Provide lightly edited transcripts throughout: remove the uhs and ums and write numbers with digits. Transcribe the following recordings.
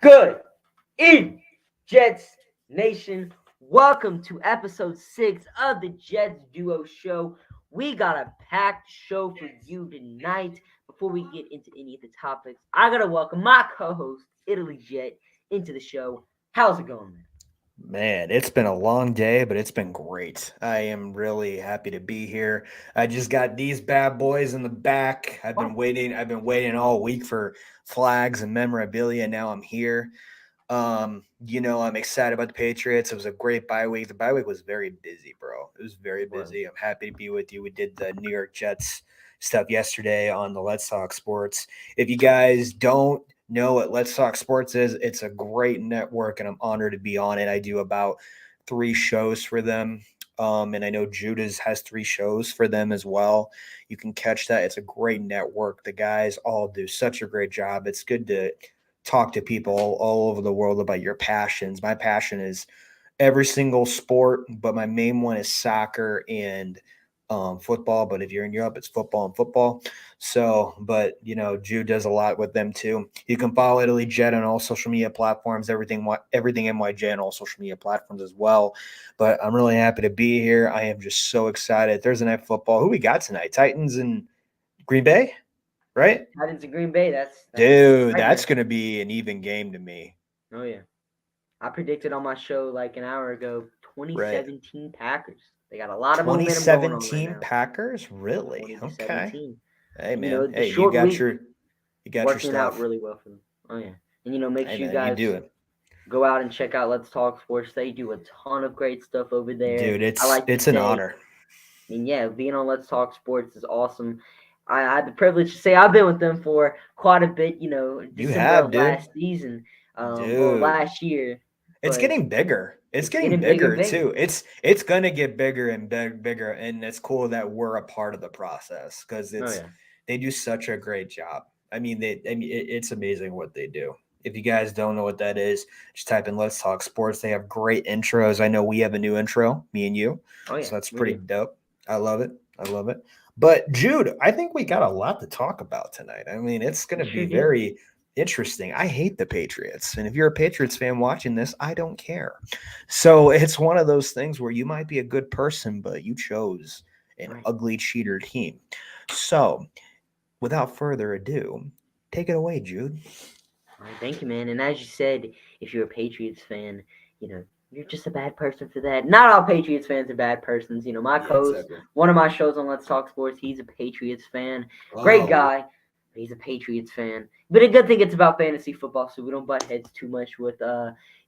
Good evening, Jets Nation. Welcome to episode 6 of the Jets Duo Show. We got a packed show for you tonight. Before we get into any of the topics, I gotta welcome my co-host, Italy Jet, into the show. How's it going, man? Man, it's been a long day, but it's been great. I am really happy to be here. I just got these bad boys in the back. Oh, I've been waiting all week for flags and memorabilia. Now I'm here. I'm excited about the Patriots. It was a great bye week. The bye week was very busy, bro. It was very well, busy. I'm happy to be with you. We did the New York Jets stuff yesterday on the Let's Talk Sports. If you guys don't know what Let's Talk Sports is, it's a great network, and I'm honored to be on it. I do about 3 shows for them. And I know Jude has 3 shows for them as well. You can catch that. It's a great network. The guys all do such a great job. It's good to talk to people all over the world about your passions. My passion is every single sport, but my main one is soccer and football. But if you're in Europe, it's football and football. So, but Jude does a lot with them too. You can follow Italy Jet on all social media platforms, everything NYJ on all social media platforms as well. But I'm really happy to be here. I am just so excited. Thursday night football. Who we got tonight? Titans and Green Bay, yeah, right? Titans and Green Bay. That's Dude, nightmare. that's gonna be an even game to me. Oh yeah, I predicted on my show like an hour ago. Right. 2017 Packers. They got a lot of momentum going on right 2017 now. Packers? Really? Okay. 2017. Hey And man. the Hey, short week you got your working out stuff. really well for them. Oh yeah. And make Hey sure you man, you guys do it. go out and check out Let's Talk Sports. They do a ton of great stuff over there. Dude, I like to it's an say, honor. yeah, being on Let's Talk Sports is awesome. I had the privilege to say I've been with them for quite a bit. You December have, of dude. last season, well, Dude. last year, It's but getting bigger. It's it's getting getting bigger and bigger bigger. too. It's gonna get bigger and bigger, and it's cool that we're a part of the process because Oh it's yeah. they do such a great job. It's amazing what they do. If you guys don't know what that is, just type in "Let's Talk Sports." They have great intros. I know we have a new intro, me and you, Oh yeah, so that's we pretty do. dope. I love it. I love it. But Jude, I think we got a lot to talk about tonight. I mean, it's going We to be sure do. very interesting. I hate the Patriots. And if you're a Patriots fan watching this, I don't care. So it's one of those things where you might be a good person, but you chose an Right. ugly cheater team. So without further ado, take it away, Jude. All right, thank you, man. And as you said, if you're a Patriots fan, you know, you're just a bad person for that. Not all Patriots fans are bad persons. My Yeah, co-host, exactly. one of my shows on Let's Talk Sports, he's a Patriots fan. Great Oh, guy, but he's a Patriots fan. But a good thing it's about fantasy football, so we don't butt heads too much with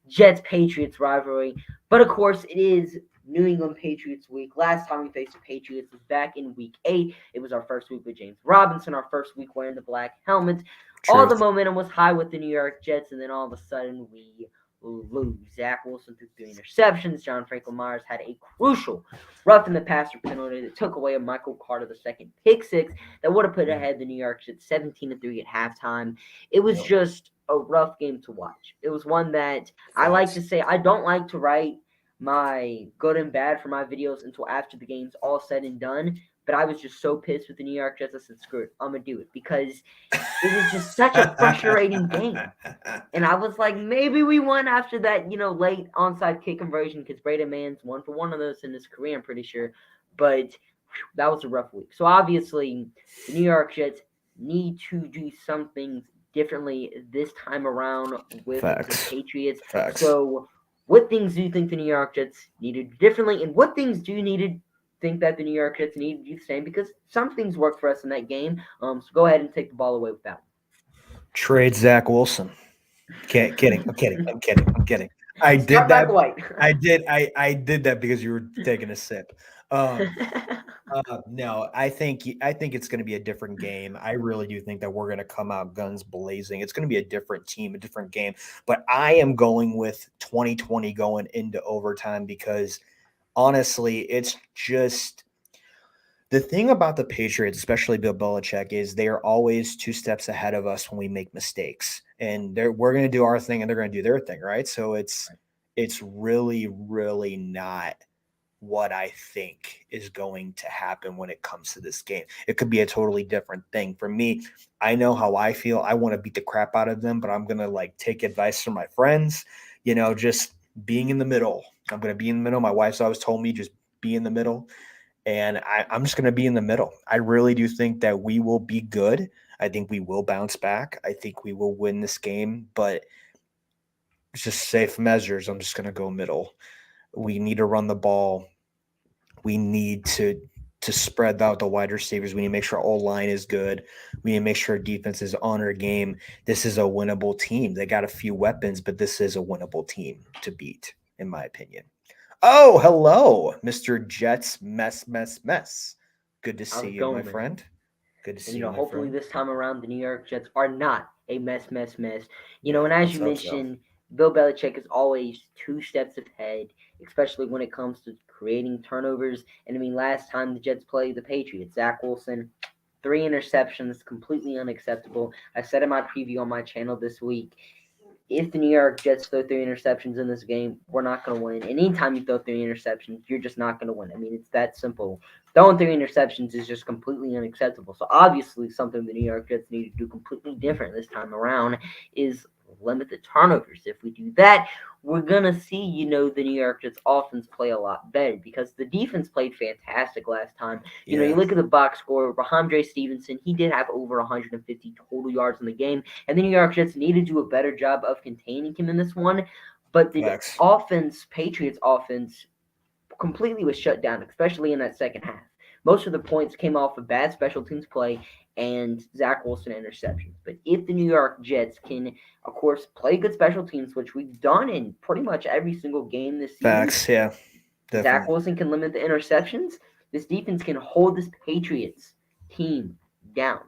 Jets Patriots rivalry. But of course, it is New England Patriots week. Last time we faced the Patriots was back in week 8. It was our first week with James Robinson, our first week wearing the black helmet. All the truth. momentum was high with the New York Jets, and then all of a sudden we lose. Zach Wilson threw 3 interceptions. John Franklin Myers had a crucial rough in the passer penalty that took away a Michael Carter the second pick six that would have put Mm, ahead the New York Jets 17-3 at halftime. It was yep. just a rough game to watch. It was one that I like Facts. to say I don't like to write my good and bad for my videos until after the game's all said and done. But I was just so pissed with the New York Jets. I said, screw it, I'm gonna do it because it was just such a frustrating game. And I was like, maybe we won after that, late onside kick conversion because Braden Mann's won for one of those in his career, I'm pretty sure. But that was a rough week. So obviously, the New York Jets need to do some things differently this time around with the Facts. Patriots. Facts. So, what things do you think the New York Jets need to do differently, and what things do you need to think that the New York Jets need to do the same? Because some things worked for us in that game. So go ahead and take the ball away with that Trade Zach Wilson. Kidding. I'm kidding. I'm kidding. I'm kidding. I did Start back that. white. I did that because you were taking a sip. Um, no, I think it's going to be a different game. I really do think that we're going to come out guns blazing. It's going to be a different team, a different game. But I am going with 2020 going into overtime because honestly, it's just the thing about the Patriots, especially Bill Belichick, is they are always 2 steps ahead of us when we make mistakes, and we're going to do our thing, and they're going to do their thing, right? So it's really not what I think is going to happen when it comes to this game. It could be a totally different thing. For me, I know how I feel. I want to beat the crap out of them, but I'm going to like take advice from my friends, just being in the middle. I'm going to be in the middle. My wife's always told me just be in the middle. And I'm just going to be in the middle. I really do think that we will be good. I think we will bounce back. I think we will win this game, but it's just safe measures. I'm just going to go middle. We need to run the ball. We need to spread out the wide receivers. We need to make sure our line is good. We need to make sure our defense is on our game. This is a winnable team. They got a few weapons, but this is a winnable team to beat, in my opinion. Oh, hello, Mr. Jets mess. Good to How's see it you, my going, man? friend. Good to And see you, my hopefully friend. this time around the New York Jets are not a mess. Yeah, And as let's you hope so. mentioned, Bill Belichick is always 2 steps ahead, especially when it comes to creating turnovers. And I mean, last time the Jets played the Patriots, Zach Wilson, 3 interceptions, completely unacceptable. I said in my preview on my channel this week, if the New York Jets throw 3 interceptions in this game, we're not going to win. And anytime you throw 3 interceptions, you're just not going to win. I mean, it's that simple. Throwing 3 interceptions is just completely unacceptable. So obviously, something the New York Jets need to do completely different this time around is limit the turnovers. If we do that, we're gonna see, the New York Jets offense play a lot better because the defense played fantastic last time. You Yeah, look at the box score, Rahamdre Stevenson, he did have over 150 total yards in the game, and the New York Jets need to do a better job of containing him in this one. But the facts. Patriots offense, completely was shut down, especially in that second half. Most of the points came off of bad special teams play and Zach Wilson interceptions. But if the New York Jets can, of course, play good special teams, which we've done in pretty much every single game this season, Facts. Yeah, Zach definitely. Wilson can limit the interceptions. This defense can hold this Patriots team down.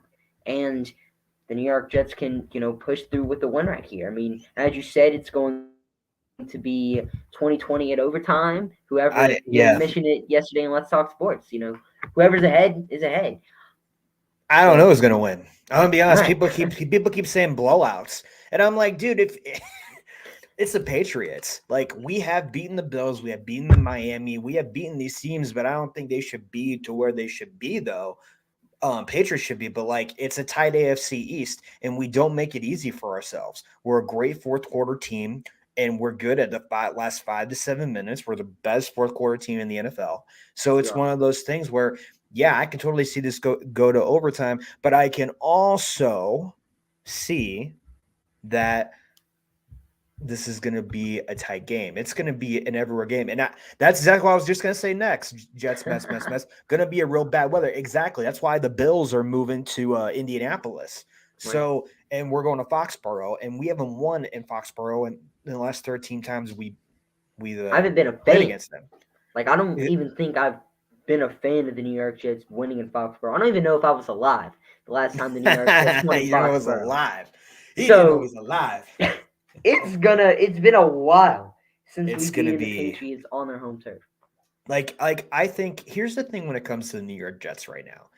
And the New York Jets can, push through with the win right here. I mean, as you said, it's going to be 2020 at overtime. Whoever, you mentioned Yeah. it yesterday in Let's Talk Sports. Whoever's ahead is ahead. I don't So, know who's gonna win. I'm gonna be honest. right. People keep saying blowouts, and I'm like, dude, if it's the Patriots, like we have beaten the Bills, we have beaten the Miami, we have beaten these teams, but I don't think they should be to where they should be though. Patriots should be, but like it's a tight AFC East, and we don't make it easy for ourselves. We're a great fourth quarter team, and we're good at the last 5 to 7 minutes. We're the best fourth quarter team in the NFL. So it's Yeah. one of those things where, yeah, I can totally see this go to overtime, but I can also see that this is going to be a tight game. It's going to be an everywhere game. And that's exactly what I was just going to say next. Jets mess. Going to be a real bad weather. Exactly. That's why the Bills are moving to Indianapolis. Right. So, and we're going to Foxborough, and we haven't won in Foxborough in the last 13 times we I haven't been a played fan. against them. Like, I don't even think I've been a fan of the New York Jets winning in Foxborough. I don't even know if I was alive the last time the New York Jets won in You know, it was Foxborough. alive. He didn't know he So was alive. it's been a while since It's we've going to beaten the be Patriots on their home turf. like I think here's the thing when it comes to the New York Jets right now.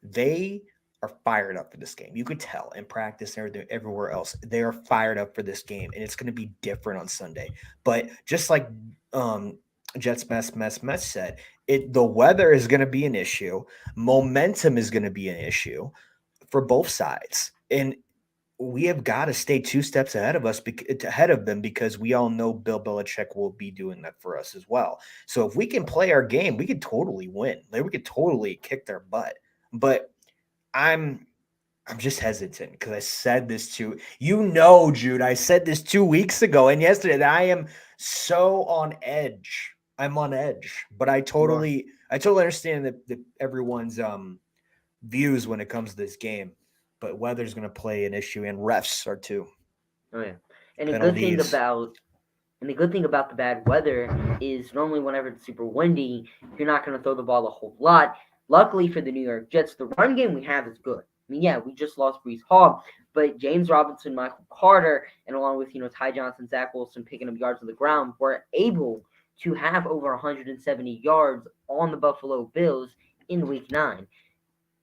They are fired up for this game. You could tell in practice and everything everywhere else. They are fired up for this game, and it's going to be different on Sunday. But just like um, Jets mess said, the weather is going to be an issue. Momentum is going to be an issue for both sides, and we have got to stay 2 steps ahead of them because we all know Bill Belichick will be doing that for us as well. So if we can play our game, we could totally win. Like we could totally kick their butt. But I'm I'm just hesitant because I said this to Jude. I said this 2 weeks ago and yesterday that I am so on edge. I'm on edge, but You are. I totally understand that everyone's views when it comes to this game. But weather's going to play an issue, and refs are too. Oh yeah. And the good thing Penalties. about And the good thing about the bad weather is normally whenever it's super windy, you're not going to throw the ball a whole lot. Luckily for the New York Jets, the run game we have is good. I mean, yeah, we just lost Brees Hall, but James Robinson, Michael Carter, and along with Ty Johnson, Zach Wilson picking up yards on the ground, were able to have over 170 yards on the Buffalo Bills in Week 9.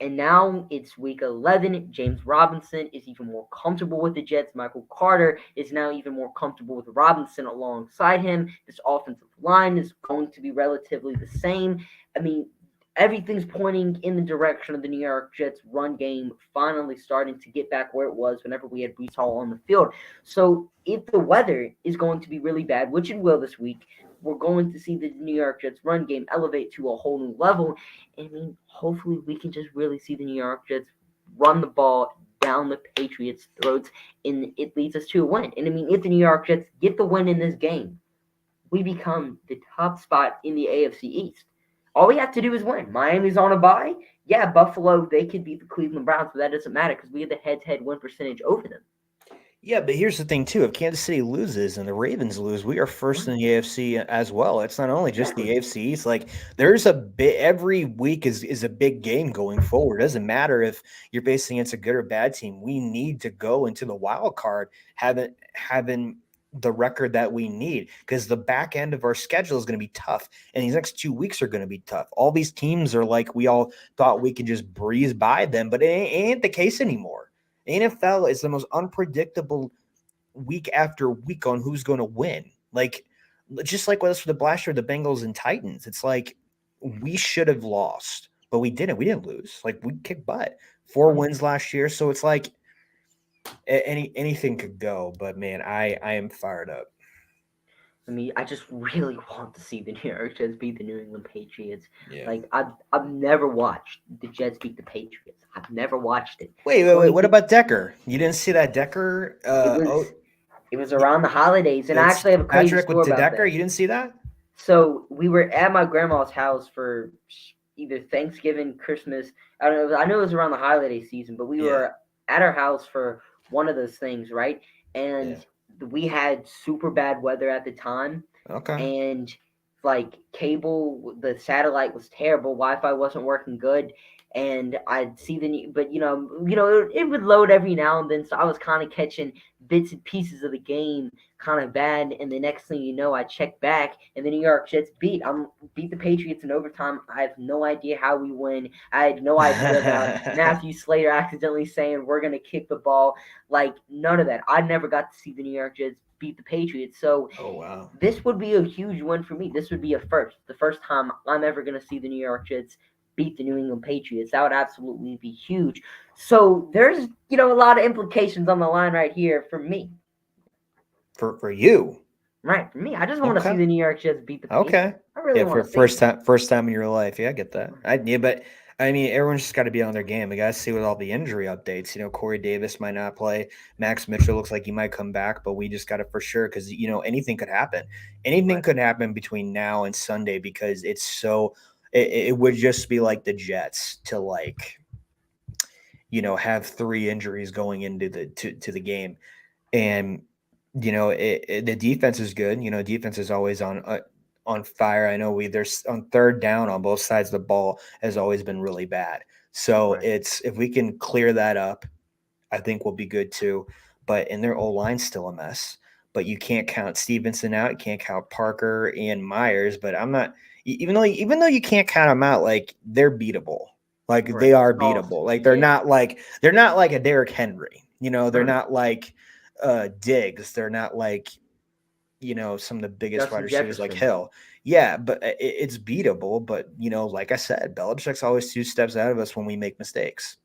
And now it's week 11. James Robinson is even more comfortable with the Jets. Michael Carter is now even more comfortable with Robinson alongside him. This offensive line is going to be relatively the same. I mean, everything's pointing in the direction of the New York Jets run game finally starting to get back where it was whenever we had Breece Hall on the field. So if the weather is going to be really bad, which it will this week, we're going to see the New York Jets run game elevate to a whole new level. I mean, hopefully we can just really see the New York Jets run the ball down the Patriots' throats, and it leads us to a win. And I mean, if the New York Jets get the win in this game, we become the top spot in the AFC East. All we have to do is win. Miami's on a bye. Yeah, Buffalo, they could beat the Cleveland Browns, but that doesn't matter because we have the head-to-head win percentage over them. Yeah, but here's the thing too. If Kansas City loses and the Ravens lose, we are first in the AFC as well. It's not only just the AFC East. Like there's a bit every week is a big game going forward. It doesn't matter if you're facing against a good or bad team. We need to go into the wild card having the record that we need because the back end of our schedule is going to be tough, and these next 2 weeks are going to be tough. All these teams are like we all thought we could just breeze by them, but it ain't the case anymore. NFL is the most unpredictable week after week on who's going to win. Like, just like with us for the last year, the Bengals and Titans, it's like we should have lost, but we didn't. We didn't lose. Like, we kicked butt. 4 wins last year. So it's like anything could go. But, man, I am fired up. I mean, I just really want to see the New York Jets beat the New England Patriots. Yeah. Like, I've never watched the Jets beat the Patriots. I've never watched it. Wait. What about Decker? You didn't see that Decker? It was around the holidays, and I actually have a crazy Patrick story with about Decker. that. You didn't see that? So we were at my grandma's house for either Thanksgiving, Christmas. I don't know. I know it was around the holiday season, but we were at our house for one of those things, right? And we had super bad weather at the time. Okay. And like cable, the satellite was terrible. Wi-Fi wasn't working good. And I'd see but it would load every now and then. So I was kind of catching bits and pieces of the game kind of bad. And the next thing you know, I check back and the New York Jets beat the Patriots in overtime. I have no idea how we win. I had no idea about Matthew Slater accidentally saying we're going to kick the ball. Like none of that. I never got to see the New York Jets beat the Patriots. So this would be a huge win for me. This would be the first time I'm ever going to see the New York Jets beat the New England Patriots. That would absolutely be huge. So there's, a lot of implications on the line right here for me. For you. Right, for me. I just want to see the New York Jets beat the Patriots. Okay. I really want to see first time in your life. Yeah, I get that. But I mean, everyone's just got to be on their game. We got to see with all the injury updates. Corey Davis might not play. Max Mitchell looks like he might come back, but we just got to for sure because anything could happen. Anything could happen between now and Sunday because it's so. It would just be like the Jets to have 3 injuries going into to the game, and the defense is good. Defense is always on fire. I know there's on third down on both sides of the ball has always been really bad. So it's if we can clear that up, I think we'll be good too. But in their O-line's still a mess. But you can't count Stevenson out. You can't count Parker and Myers. But I'm not even though you can't count them out, like they're beatable. Like they are beatable. Like they're not like a Derrick Henry. They're not like Diggs. They're not like some of the biggest wide receivers like Hill. Yeah, but it's beatable. But like I said, Belichick's always 2 steps out of us when we make mistakes.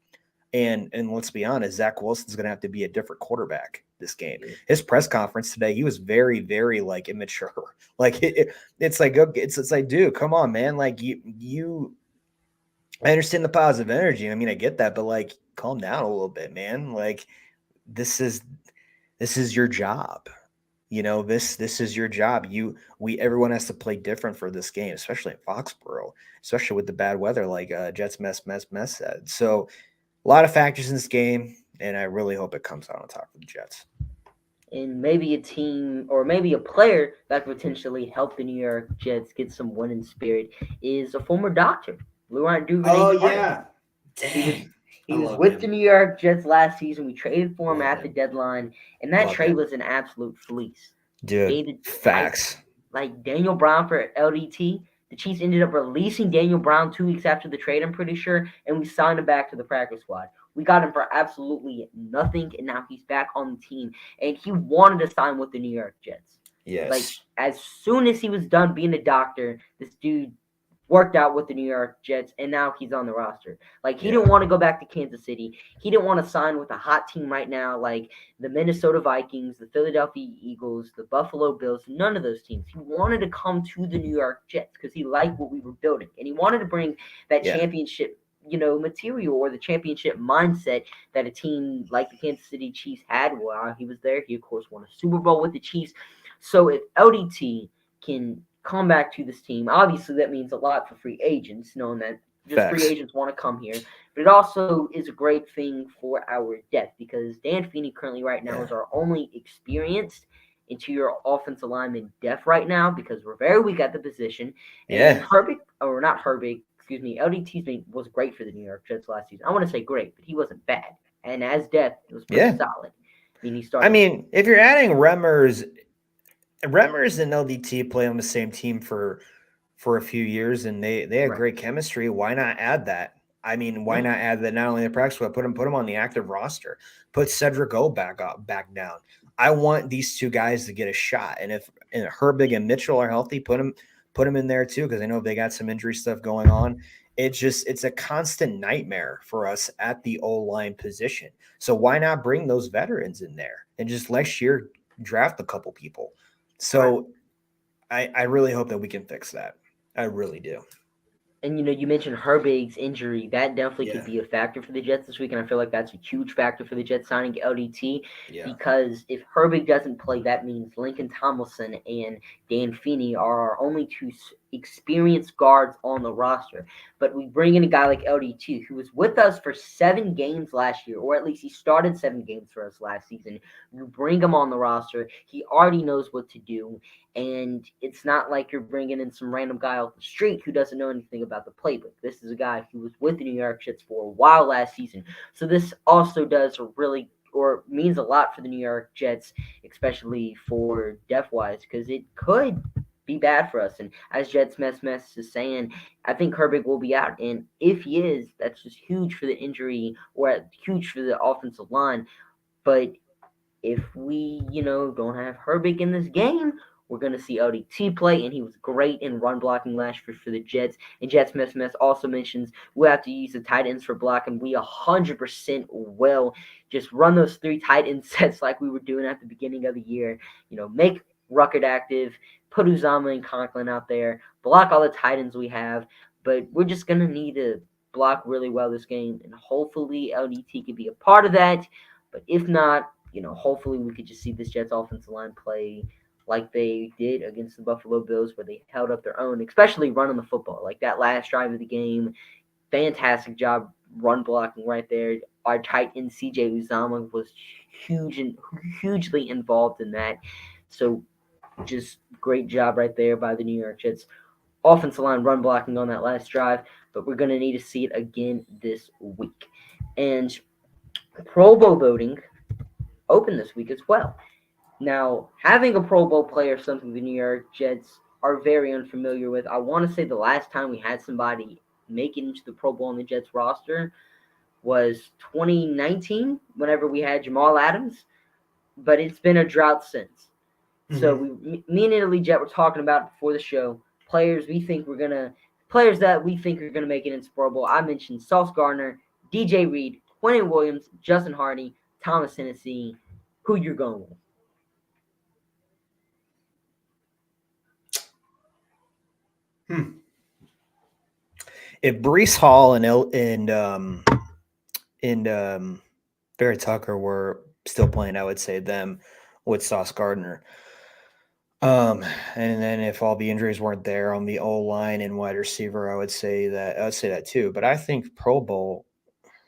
And let's be honest, Zach Wilson's going to have to be a different quarterback this game. His press conference today, he was very, very like immature. Like it's like it's like, dude, come on, man. Like you. I understand the positive energy. I mean, I get that, but like, calm down a little bit, man. Like this is your job. This is your job. Everyone has to play different for this game, especially in Foxborough, especially with the bad weather, like Jets mess said. So a lot of factors in this game, and I really hope it comes out on top of the Jets. And maybe a team or maybe a player that could potentially help the New York Jets get some winning spirit is a former doctor, Laurent Duvernay-Tardif. Oh, yeah. Dang. He was with the New York Jets last season. We traded for him at the deadline, and that trade was an absolute fleece. Dude, facts. Like Daniel Brown for LDT, The Chiefs ended up releasing Daniel Brown 2 weeks after the trade, I'm pretty sure, and we signed him back to the practice squad. We got him for absolutely nothing, and now he's back on the team. And he wanted to sign with the New York Jets. Like, Yes. as soon as he was done being a doctor, this dude worked out with the New York Jets, and now he's on the roster. Like, he didn't want to go back to Kansas City. He didn't want to sign with a hot team right now, like the Minnesota Vikings, the Philadelphia Eagles, the Buffalo Bills, none of those teams. He wanted to come to the New York Jets because he liked what we were building, and he wanted to bring that championship, material or the championship mindset that a team like the Kansas City Chiefs had while he was there. He, of course, won a Super Bowl with the Chiefs. So if LDT can come back to this team, obviously that means a lot for free agents, knowing that just free agents want to come here. But it also is a great thing for our depth because Dan Feeney currently right now is our only experienced interior offensive lineman depth right now because we're very weak at the position. And LDT was great for the New York Jets last season. I want to say great, but he wasn't bad. And as depth, it was pretty solid. If you're adding Remmers and LDT play on the same team for a few years, and they had great chemistry. Why not add that? Why not add that not only in the practice, but put him on the active roster. Put Cedric O back down. I want these two guys to get a shot. And if Herbig and Mitchell are healthy, put them in there too, because I know they got some injury stuff going on. It's a constant nightmare for us at the O-line position. So why not bring those veterans in there and just next year draft a couple people? So I really hope that we can fix that. I really do. And, you mentioned Herbig's injury. That definitely could be a factor for the Jets this week, and I feel like that's a huge factor for the Jets signing LDT because if Herbig doesn't play, that means Lincoln Tomlinson and Dan Feeney are our only two experienced guards on the roster. But we bring in a guy like LDT who was with us for 7 games last year, or at least he started 7 games for us last season. You bring him on the roster. He already knows what to do. And it's not like you're bringing in some random guy off the street who doesn't know anything about the playbook. This is a guy who was with the New York Jets for a while last season. So this also means a lot for the New York Jets, especially for depth-wise, because it could be bad for us. And as Jets Mess is saying, I think Herbig will be out. And if he is, that's just huge for the injury or huge for the offensive line. But if we, don't have Herbig in this game, we're going to see LDT play, and he was great in run blocking last year for the Jets. And Jets Mess also mentions we have to use the tight ends for blocking. We 100% will. Just run those 3 tight end sets like we were doing at the beginning of the year. Make Ruckert active, put Uzama and Conklin out there, block all the tight ends we have. But we're just going to need to block really well this game, and hopefully LDT can be a part of that. But if not, hopefully we could just see this Jets offensive line play like they did against the Buffalo Bills, where they held up their own, especially running the football. Like that last drive of the game, fantastic job run blocking right there. Our tight end CJ Uzama was hugely involved in that. So just great job right there by the New York Jets offensive line run blocking on that last drive. But we're going to need to see it again this week. And Pro Bowl voting open this week as well. Now, having a Pro Bowl player is something the New York Jets are very unfamiliar with. I want to say the last time we had somebody make it into the Pro Bowl on the Jets roster was 2019, whenever we had Jamal Adams, but it's been a drought since. Mm-hmm. So me and Italy Jet were talking about before the show players that we think are gonna make it into Pro Bowl. I mentioned Sauce Gardner, DJ Reed, Quentin Williams, Justin Hardy, Thomas Hennessy. Who you're going with? If Breece Hall and Barry Tucker were still playing, I would say them with Sauce Gardner. And then if all the injuries weren't there on the O-line and wide receiver, I would say that too. But I think Pro Bowl,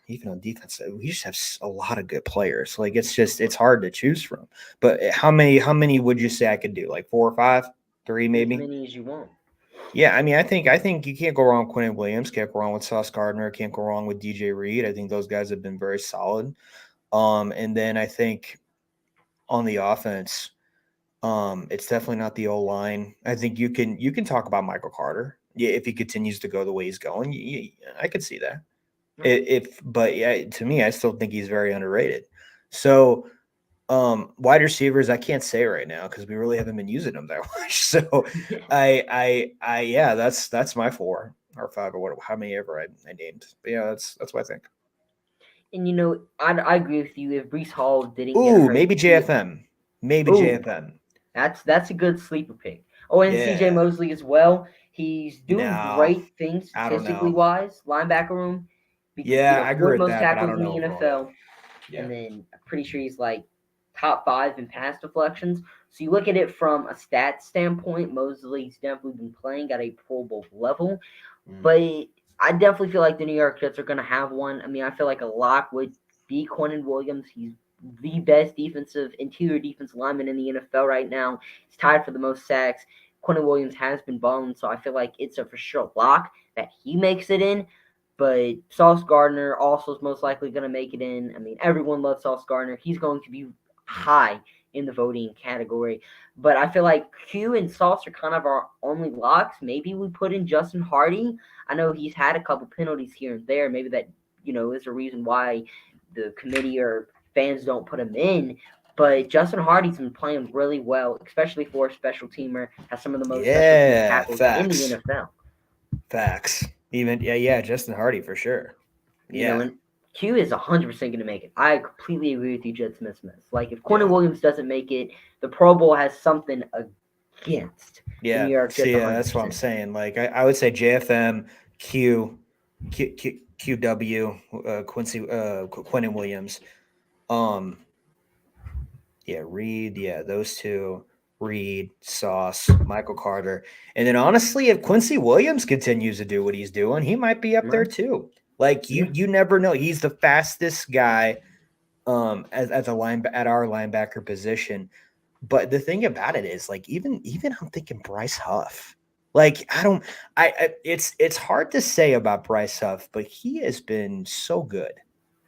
even on defense, we just have a lot of good players. Like it's hard to choose from. But how many would you say I could do? Like 4 or 5, 3 maybe? As many as you want. Yeah, I think you can't go wrong with Quentin Williams, can't go wrong with Sauce Gardner, can't go wrong with DJ Reed. I think those guys have been very solid. And then I think on the offense, it's definitely not the O-line. I think you can talk about Michael Carter. Yeah, if he continues to go the way he's going, I could see that. Right. But yeah, to me, I still think he's very underrated. So, wide receivers, I can't say right now because we really haven't been using them that much. So, yeah, that's my 4 or 5 or what, how many ever I named. But yeah, that's what I think. And I agree with you. If Brees Hall didn't get Ooh, hurt, maybe JFM, maybe ooh, JFM. that's a good sleeper pick. Oh, and C.J. Yeah. Mosley as well. He's doing No, great things I don't statistically know. wise, linebacker room, because Yeah, I agree fourth with most that, but I tackles don't in the know overall though. NFL, Yeah. and then I'm pretty sure he's like top 5 in pass deflections. So you look at it from a stats standpoint, Mosley's definitely been playing at a Pro Bowl level, Mm. but I definitely feel like the New York Jets are going to have one. I mean, I feel like a lock would be Quinnen Williams. He's the best interior defensive lineman in the NFL right now. He's tied for the most sacks. Quinnen Williams has been balling, so I feel like it's a for sure lock that he makes it in. But Sauce Gardner also is most likely going to make it in. I mean, everyone loves Sauce Gardner. He's going to be high in the voting category. But I feel like Q and Sauce are kind of our only locks. Maybe we put in Justin Hardy. I know he's had a couple penalties here and there. Maybe that, is a reason why the committee or fans don't put him in. But Justin Hardy's been playing really well, especially for a special teamer. Has some of the most special team Yeah, tackles in the facts. NFL. Facts. Even yeah, Justin Hardy for sure. Yeah. And Q is 100% going to make it. I completely agree with you, Jed Smith. Like, if Quinnen Yeah. Williams doesn't make it, the Pro Bowl has something against the New Yeah. York Jets See, that's what I'm 100%. saying. Like I would say JFM, QW, Quentin Williams. Um, yeah, Reed, yeah, those two, Reed, Sauce, Michael Carter. And then honestly, if Quincy Williams continues to do what he's doing, he might be up there Right? too. Like Yeah. you never know. He's the fastest guy as a at our linebacker position. But the thing about it is, like, even I'm thinking Bryce Huff. Like, I don't, it's hard to say about Bryce Huff, but he has been so good.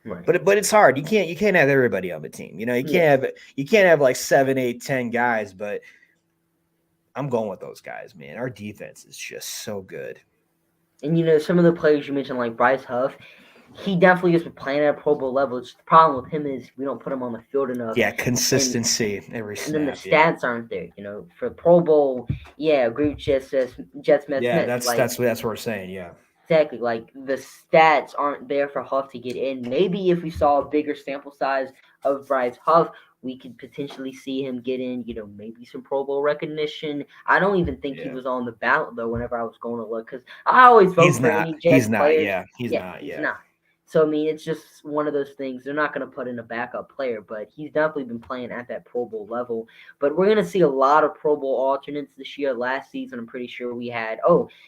Right. But it's hard. You can't have everybody on the team. You know, Yeah. you can't have like 7, 8, 10 guys. But I'm going with those guys, man. Our defense is just so good. And some of the players you mentioned, like Bryce Huff, he definitely has been playing at a Pro Bowl level. It's the problem with him is we don't put him on the field enough, Yeah, and consistency every and then the snap. Yeah, stats aren't there. For Pro Bowl, yeah, agree with Jet yeah. Smith. Like, That's what we're saying. Yeah, exactly. Like, the stats aren't there for Huff to get in. Maybe if we saw a bigger sample size of Bryce Huff, we could potentially see him get in, maybe some Pro Bowl recognition. I don't even think he yeah. was on the ballot, though, whenever I was going to look, because I always vote He's for not. any He's Jets not. players. Yeah, he's Yeah, not. he's Yeah. not. So, I mean, it's just one of those things. They're not going to put in a backup player, but he's definitely been playing at that Pro Bowl level. But we're going to see a lot of Pro Bowl alternates this year. Last season, I'm pretty sure we had,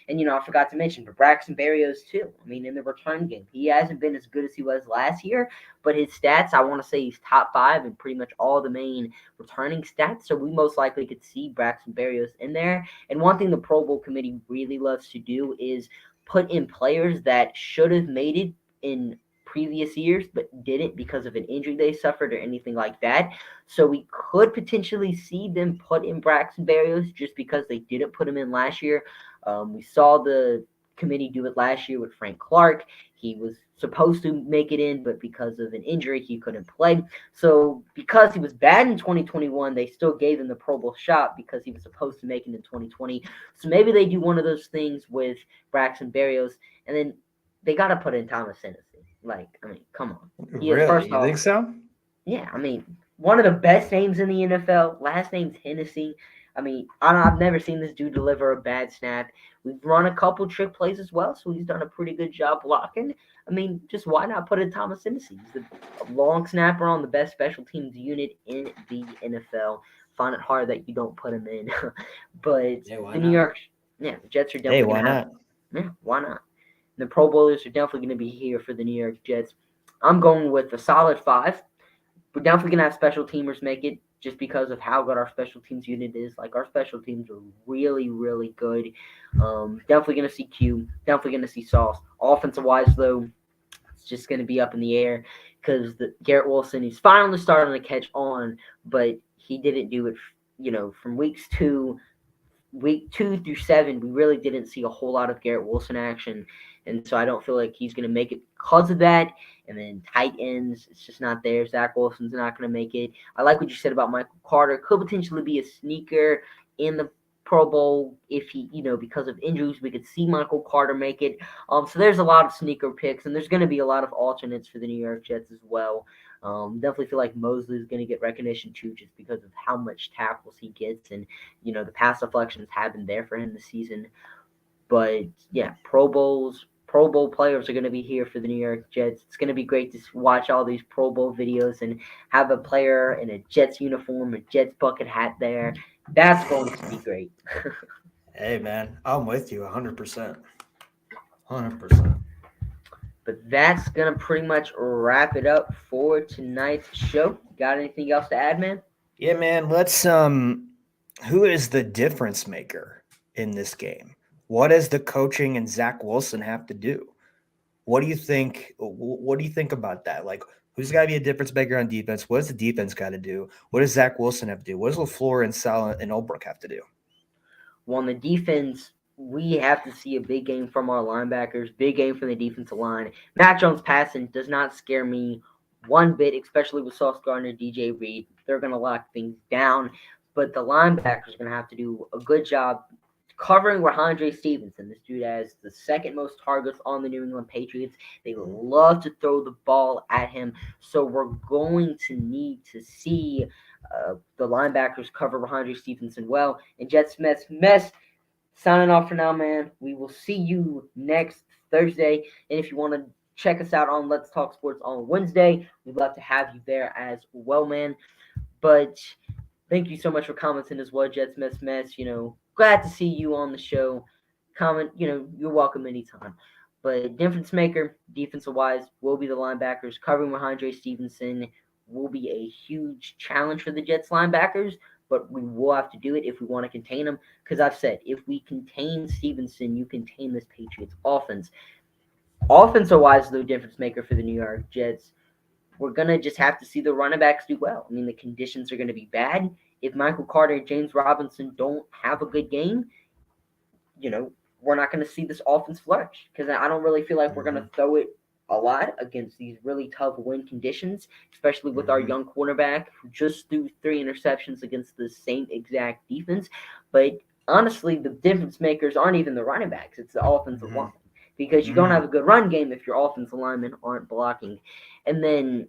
and I forgot to mention, but Braxton Berrios too. I mean, in the return game, he hasn't been as good as he was last year, but his stats, I want to say he's top 5 in pretty much all the main returning stats. So we most likely could see Braxton Berrios in there. And one thing the Pro Bowl committee really loves to do is put in players that should have made it in previous years but didn't because of an injury they suffered or anything like that. So we could potentially see them put in Braxton Berrios just because they didn't put him in last year. We saw the committee do it last year with Frank Clark. He was supposed to make it in, but because of an injury, he couldn't play. So because he was bad in 2021, they still gave him the Pro Bowl shot because he was supposed to make it in 2020. So maybe they do one of those things with Braxton Berrios, and then they got to put in Thomas Hennessy. Like, I mean, come on. He is, Really? first You off, think so? yeah, I mean, one of the best names in the NFL. Last name's Hennessy. I mean, I've never seen this dude deliver a bad snap. We've run a couple trick plays as well, so he's done a pretty good job blocking. I mean, just why not put in Thomas Hennessy? He's a long snapper on the best special teams unit in the NFL. Find it hard that you don't put him in. But Yeah, why the New not? York, yeah, the Jets are Hey, definitely why going to have, not? yeah, why not? The Pro Bowlers are definitely going to be here for the New York Jets. I'm going with a solid 5. We're definitely going to have special teamers make it just because of how good our special teams unit is. Like, our special teams are really, really good. Definitely going to see Q. Definitely going to see Sauce. Offensive wise, though, it's just going to be up in the air because Garrett Wilson, he's finally starting to catch on, but he didn't do it, from weeks 2 week 2 through 7, we really didn't see a whole lot of Garrett Wilson action. And so I don't feel like he's going to make it because of that. And then tight ends, it's just not there. Zach Wilson's not going to make it. I like what you said about Michael Carter. Could potentially be a sneaker in the Pro Bowl if he, because of injuries, we could see Michael Carter make it. So there's a lot of sneaker picks, and there's going to be a lot of alternates for the New York Jets as well. Definitely feel like Mosley is going to get recognition too, just because of how much tackles he gets, and the pass deflections have been there for him this season. But yeah, Pro Bowl players are going to be here for the New York Jets. It's going to be great to watch all these Pro Bowl videos and have a player in a Jets uniform, a Jets bucket hat there. That's going to be great. Hey, man, I'm with you 100%. 100%. But that's going to pretty much wrap it up for tonight's show. Got anything else to add, man? Yeah, man, let's who is the difference maker in this game? What does the coaching and Zach Wilson have to do? What do you think? What do you think about that? Like, who's got to be a difference maker on defense? What does the defense got to do? What does Zach Wilson have to do? What does LaFleur and Sal and Olbrook have to do? Well, on the defense, we have to see a big game from our linebackers, big game from the defensive line. Matt Jones passing does not scare me one bit, especially with Sauce Gardner, DJ Reed. They're going to lock things down. But the linebackers are going to have to do a good job covering Rhamondre Stevenson. This dude has the second most targets on the New England Patriots. They love to throw the ball at him. So we're going to need to see the linebackers cover Rhamondre Stevenson well. And Jets mess. Signing off for now, man. We will see you next Thursday. And if you want to check us out on Let's Talk Sports on Wednesday, we'd love to have you there as well, man. But thank you so much for commenting as well, Jets mess. Glad to see you on the show. Comment, you're welcome anytime. But difference maker, defensive-wise, will be the linebackers. Covering Rhamondre Stevenson will be a huge challenge for the Jets linebackers, but we will have to do it if we want to contain him. Because I've said, if we contain Stevenson, you contain this Patriots offense. Offensive-wise, the difference maker for the New York Jets, we're going to just have to see the running backs do well. I mean, the conditions are going to be bad. If Michael Carter and James Robinson don't have a good game, we're not going to see this offense flourish. Because I don't really feel like we're going to throw it a lot against these really tough win conditions, especially with our young quarterback who just threw 3 interceptions against the same exact defense. But honestly, the difference makers aren't even the running backs. It's the offensive line. Because you don't have a good run game if your offensive linemen aren't blocking. And then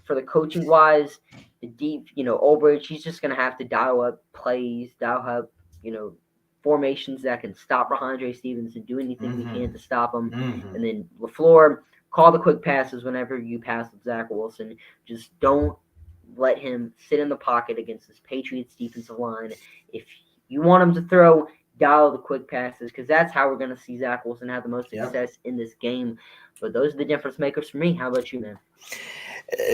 for the coaching-wise, the deep, Olbrich, he's just going to have to dial up plays, dial up, formations that can stop Rhamondre Stevenson, do anything we can to stop him. And then LaFleur, call the quick passes whenever you pass with Zach Wilson. Just don't let him sit in the pocket against this Patriots defensive line. If you want him to throw, dial the quick passes, because that's how we're going to see Zach Wilson have the most success in this game. But those are the difference makers for me. How about you, man?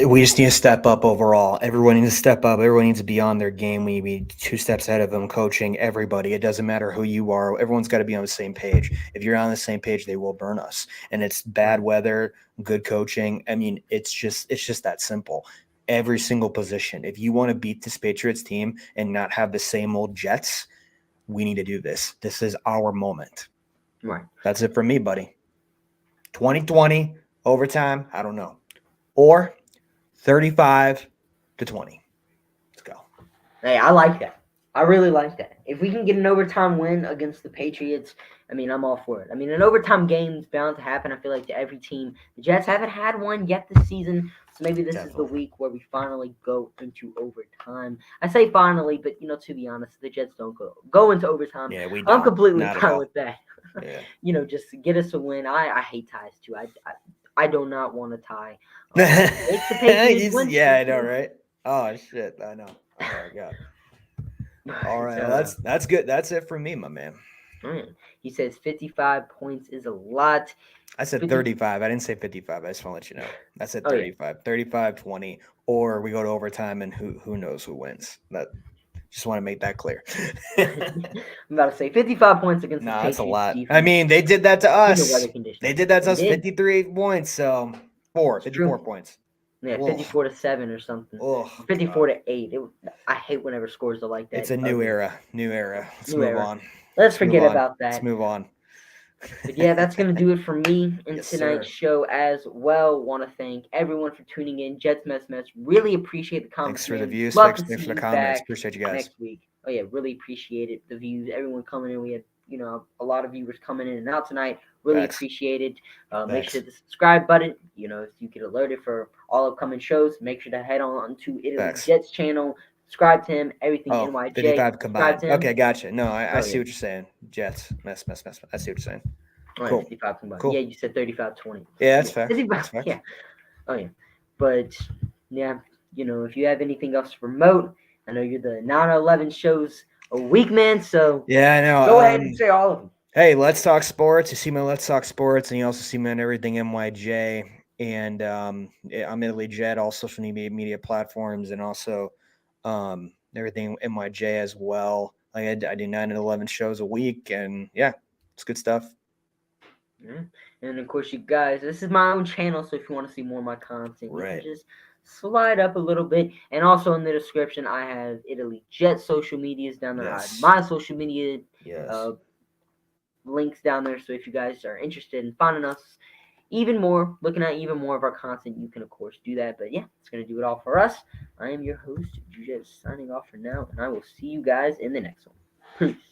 We just need to step up overall. Everyone needs to step up. Everyone needs to be on their game. We need to be 2 steps ahead of them, coaching everybody. It doesn't matter who you are. Everyone's got to be on the same page. If you're on the same page, they will burn us. And it's bad weather, good coaching. I mean, it's just that simple. Every single position. If you want to beat this Patriots team and not have the same old Jets, we need to do this. This is our moment. Right. That's it for me, buddy. 2020, overtime, I don't know. Or 35-20. Let's go. Hey, I like that. I really like that. If we can get an overtime win against the Patriots, I mean, I'm all for it. I mean, an overtime game is bound to happen, I feel like, to every team. The Jets haven't had one yet this season, so maybe this is the week where we finally go into overtime. I say finally, but, to be honest, the Jets don't go into overtime. Yeah, we don't. I'm completely fine with that. Yeah. Just to get us a win. I hate ties, too. I do not want to tie. It's the Patriots win. Yeah, I know, right? Oh, shit, I know. Oh, my God. All right, well, that's good. That's it for me, my man. He says 55 points is a lot. I said 35. I didn't say 55. I just want to let you know. I said 35. Yeah. 35-20, or we go to overtime, and who knows who wins. Just want to make that clear. I'm about to say 55 points against the Patriots. That's a lot. Defense. I mean, they did that to us. The weather conditions. They did that to us, 53 points. So 54 points. Yeah, Ugh. 54-7 or something. Oh, 54-8. I hate whenever scores are like that. it's a new era. New era. Let's New move era. on. Let's Move forget on. about Let's that. move on. But yeah, that's going to do it for me in Yes, tonight's sir. show as well. Want to thank everyone for tuning in. Jets Mess. Really appreciate the comments, Thanks for the man. views. Love Thanks to for see the you comments. back Appreciate you guys. next week. Oh yeah, really appreciate it. The views, everyone coming in. We had, a lot of viewers coming in and out tonight. Really Facts. appreciate it. Make Facts. sure the subscribe button, if you get alerted for all upcoming shows, make sure to head on to Italy Facts. Jets channel. Subscribe to him. Everything Oh, NYJ. 55 Subscribe combined. to him. Okay, gotcha. No, I Oh, see yeah. what you're saying. Jets. Mess. I see what you're saying. Oh, yeah, Cool. 55 combined. Cool. Yeah, you said 35-20. Yeah, that's Yeah, fair. 55. That's fair. Yeah. Oh yeah, but yeah, if you have anything else to promote, I know you're the 9/11 shows a week, man. So Yeah, I know. go ahead and say all of them. Hey, Let's Talk Sports. You see me on Let's Talk Sports, and you also see me on everything NYJ. And I'm Italy Jet, all social media platforms, and also everything NYJ as well. Like I do 9 and 11 shows a week, and yeah, it's good stuff. Yeah. And of course, you guys, this is my own channel, so if you want to see more of my content, you Right. can just slide up a little bit. And also in the description, I have Italy Jet social medias down there. I have Yes. my social media Yes. links down there. So if you guys are interested in finding us even more, looking at even more of our content, you can of course do that. But yeah, it's gonna do it all for us. I am your host, Jude, signing off for now, and I will see you guys in the next one. Peace.